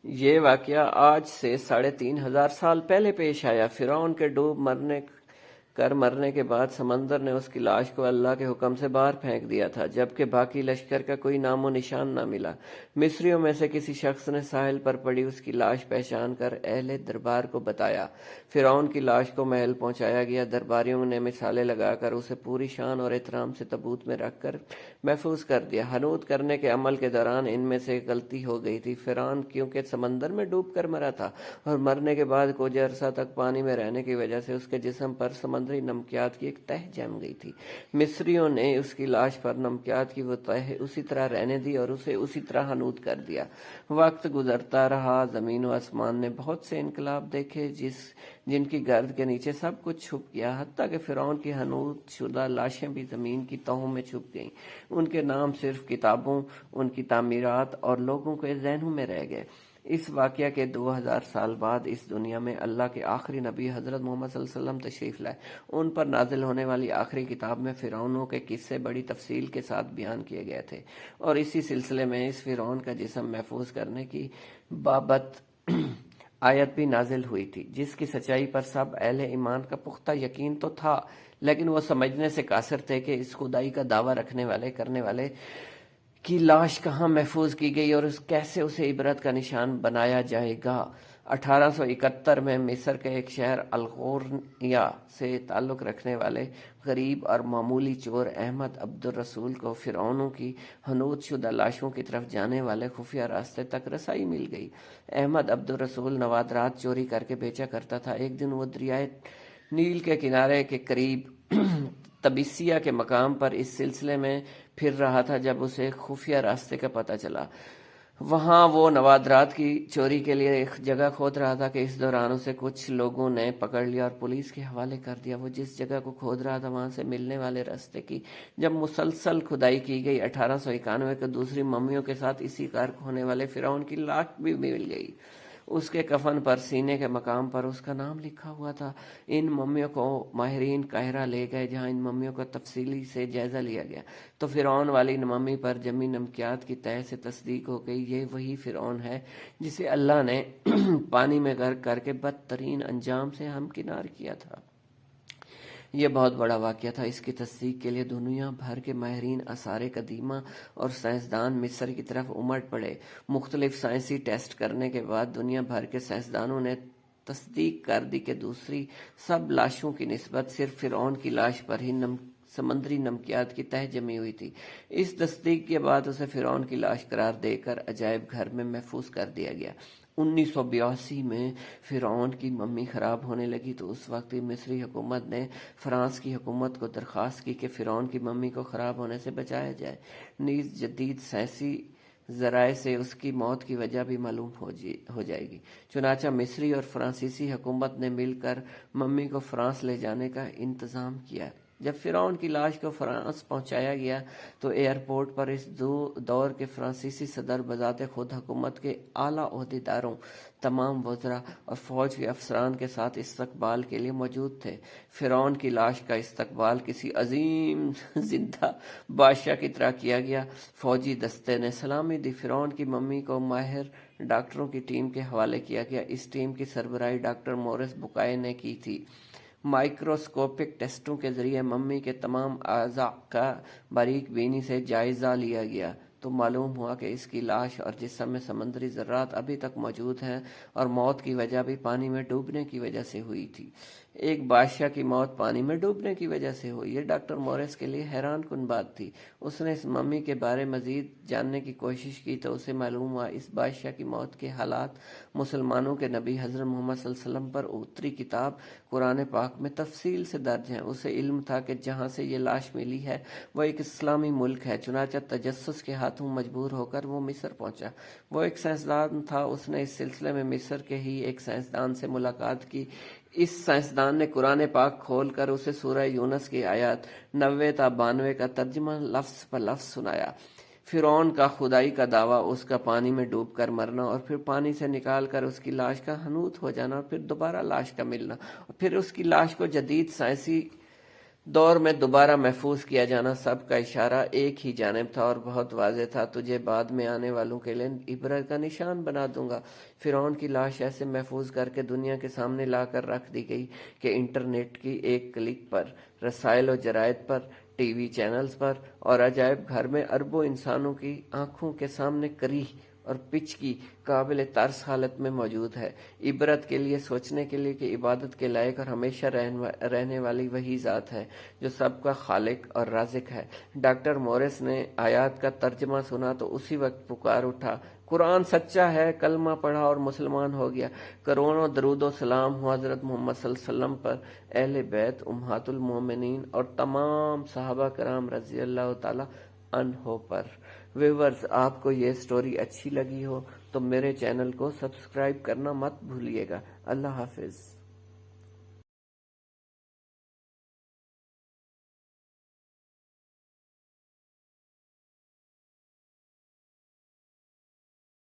یہ واقعہ آج سے 3,500 سال پہلے پیش آیا۔ فرعون کے ڈوب مرنے کے بعد سمندر نے اس کی لاش کو اللہ کے حکم سے باہر پھینک دیا تھا، جبکہ باقی لشکر کا کوئی نام و نشان نہ ملا۔ مصریوں میں سے کسی شخص نے ساحل پر پڑی اس کی لاش پہچان کر اہل دربار کو بتایا۔ فرعون کی لاش کو محل پہنچایا گیا۔ درباریوں نے مثالیں لگا کر اسے پوری شان اور احترام سے تابوت میں رکھ کر محفوظ کر دیا۔ حنوط کرنے کے عمل کے دوران ان میں سے ایک غلطی ہو گئی تھی۔ فرعون کیونکہ سمندر میں ڈوب کر مرا تھا اور مرنے کے بعد کچھ عرصہ تک پانی میں رہنے کی وجہ سے اس کے جسم پر سمندری نمکیات کی ایک تہ جم گئی تھی۔ مصریوں نے اس کی لاش پر نمکیات کی وہ تہ اسی طرح رہنے دی اور اسے اسی طرح حنوط کر دیا۔ وقت گزرتا رہا، زمین و آسمان نے بہت سے انقلاب دیکھے جن کی گرد کے نیچے سب کچھ چھپ گیا، حتیٰ کہ فرعون کی حنوط شدہ لاشیں بھی زمین کی تہوں میں چھپ گئیں۔ ان کے نام صرف کتابوں، ان کی تعمیرات اور لوگوں کے ذہنوں میں رہ گئے۔ اس واقعہ کے 2000 سال بعد اس دنیا میں اللہ کے آخری نبی حضرت محمد صلی اللہ علیہ وسلم تشریف لائے۔ ان پر نازل ہونے والی آخری کتاب میں فرعونوں کے قصے بڑی تفصیل کے ساتھ بیان کیے گئے تھے، اور اسی سلسلے میں اس فرعون کا جسم محفوظ کرنے کی بابت آیت بھی نازل ہوئی تھی، جس کی سچائی پر سب اہل ایمان کا پختہ یقین تو تھا، لیکن وہ سمجھنے سے قاصر تھے کہ اس خدائی کا دعویٰ کرنے والے کی لاش کہاں محفوظ کی گئی اور کیسے اسے عبرت کا نشان بنایا جائے گا۔ 1871 میں مصر کے ایک شہر الغورنیہ سے تعلق رکھنے والے غریب اور معمولی چور احمد عبدالرسول کو فرعونوں کی حنوط شدہ لاشوں کی طرف جانے والے خفیہ راستے تک رسائی مل گئی۔ احمد عبدالرسول نوادرات چوری کر کے بیچا کرتا تھا۔ ایک دن وہ دریائے نیل کے کنارے کے قریب تبیسیہ کے مقام پر اس سلسلے میں پھر رہا تھا جب اسے خفیہ راستے کا پتہ چلا۔ وہاں وہ نوادرات کی چوری کے لیے ایک جگہ کھود رہا تھا کہ اس دوران اسے کچھ لوگوں نے پکڑ لیا اور پولیس کے حوالے کر دیا۔ وہ جس جگہ کو کھود رہا تھا وہاں سے ملنے والے راستے کی جب مسلسل کھدائی کی گئی، 1891 کو دوسری ممیوں کے ساتھ اسی کار کو ہونے والے فرعون کی لاش بھی مل گئی۔ اس کے کفن پر سینے کے مقام پر اس کا نام لکھا ہوا تھا۔ ان ممیوں کو ماہرین قاہرہ لے گئے، جہاں ان ممیوں کا تفصیلی سے جائزہ لیا گیا تو فرعون والی ممی پر جمی نمکیات کی تہ سے تصدیق ہو گئی، یہ وہی فرعون ہے جسے اللہ نے پانی میں غرق کر کے بدترین انجام سے ہمکنار کیا تھا۔ یہ بہت بڑا واقعہ تھا۔ اس کی تصدیق کے لیے دنیا بھر کے ماہرین آثار قدیمہ اور سائنسدان مصر کی طرف امٹ پڑے۔ مختلف سائنسی ٹیسٹ کرنے کے بعد دنیا بھر کے سائنسدانوں نے تصدیق کر دی کہ دوسری سب لاشوں کی نسبت صرف فرعون کی لاش پر ہی سمندری نمکیات کی تہ جمی ہوئی تھی۔ اس تصدیق کے بعد اسے فرعون کی لاش قرار دے کر عجائب گھر میں محفوظ کر دیا گیا۔ 1982 میں فرعون کی ممی خراب ہونے لگی تو اس وقت مصری حکومت نے فرانس کی حکومت کو درخواست کی کہ فرعون کی ممی کو خراب ہونے سے بچایا جائے، نیز جدید سائنسی ذرائع سے اس کی موت کی وجہ بھی معلوم ہو جائے گی۔ چنانچہ مصری اور فرانسیسی حکومت نے مل کر ممی کو فرانس لے جانے کا انتظام کیا۔ جب فرعون کی لاش کو فرانس پہنچایا گیا تو ایئرپورٹ پر اس دور کے فرانسیسی صدر بذات خود حکومت کے اعلیٰ عہدیداروں، تمام وزراء اور فوج کے افسران کے ساتھ استقبال کے لیے موجود تھے۔ فرعون کی لاش کا استقبال کسی عظیم زندہ بادشاہ کی طرح کیا گیا۔ فوجی دستے نے سلامی دی۔ فرعون کی ممی کو ماہر ڈاکٹروں کی ٹیم کے حوالے کیا گیا۔ اس ٹیم کی سربراہی ڈاکٹر مورس بکائے نے کی تھی۔ مائکروسکوپک ٹیسٹوں کے ذریعے ممی کے تمام اعضاء کا باریک بینی سے جائزہ لیا گیا تو معلوم ہوا کہ اس کی لاش اور جسم میں سمندری ذرات ابھی تک موجود ہیں اور موت کی وجہ بھی پانی میں ڈوبنے کی وجہ سے ہوئی تھی۔ ایک بادشاہ کی موت پانی میں ڈوبنے کی وجہ سے ہوئی، یہ ڈاکٹر مورس کے لیے حیران کن بات تھی۔ اس نے اس ممی کے بارے مزید جاننے کی کوشش کی تو اسے معلوم ہوا اس بادشاہ کی موت کے حالات مسلمانوں کے نبی حضرت محمد صلی اللہ علیہ وسلم پر اتری کتاب قرآن پاک میں تفصیل سے درج ہیں۔ اسے علم تھا کہ جہاں سے یہ لاش ملی ہے وہ ایک اسلامی ملک ہے، چنانچہ تجسس کے ہاتھوں مجبور ہو کر وہ مصر پہنچا۔ وہ ایک سائنسدان تھا، اس نے اس سلسلے میں مصر کے ہی ایک سائنسدان سے ملاقات کی۔ اس سائنسدان نے قرآن پاک کھول کر اسے سورہ یونس کی آیات 90 تا 92 کا ترجمہ لفظ پر لفظ سنایا۔ فرعون کا خدائی کا دعویٰ، اس کا پانی میں ڈوب کر مرنا اور پھر پانی سے نکال کر اس کی لاش کا حنوط ہو جانا اور پھر دوبارہ لاش کا ملنا اور پھر اس کی لاش کو جدید سائنسی دور میں دوبارہ محفوظ کیا جانا سب کا اشارہ ایک ہی جانب تھا اور بہت واضح تھا، تجھے بعد میں آنے والوں کے لیے عبرت کا نشان بنا دوں گا۔ فرعون کی لاش ایسے محفوظ کر کے دنیا کے سامنے لا کر رکھ دی گئی کہ انٹرنیٹ کی ایک کلک پر، رسائل و جرائد پر، ٹی وی چینلز پر اور عجائب گھر میں اربوں انسانوں کی آنکھوں کے سامنے کریہ اور پچ کی قابل ترس حالت میں موجود ہے، عبرت کے لیے، سوچنے کے لیے کہ عبادت کے لائق اور ہمیشہ رہنے والی وہی ذات ہے جو سب کا خالق اور رازق ہے۔ ڈاکٹر مورس نے آیات کا ترجمہ سنا تو اسی وقت پکار اٹھا، قرآن سچا ہے، کلمہ پڑھا اور مسلمان ہو گیا۔ کروڑوں درود و سلام ہو حضرت محمد صلی اللہ علیہ وسلم پر، اہل بیت، امہات المومنین اور تمام صحابہ کرام رضی اللہ تعالی عنہ پر۔ ویورز، آپ کو یہ سٹوری اچھی لگی ہو تو میرے چینل کو سبسکرائب کرنا مت بھولیے گا۔ اللہ حافظ۔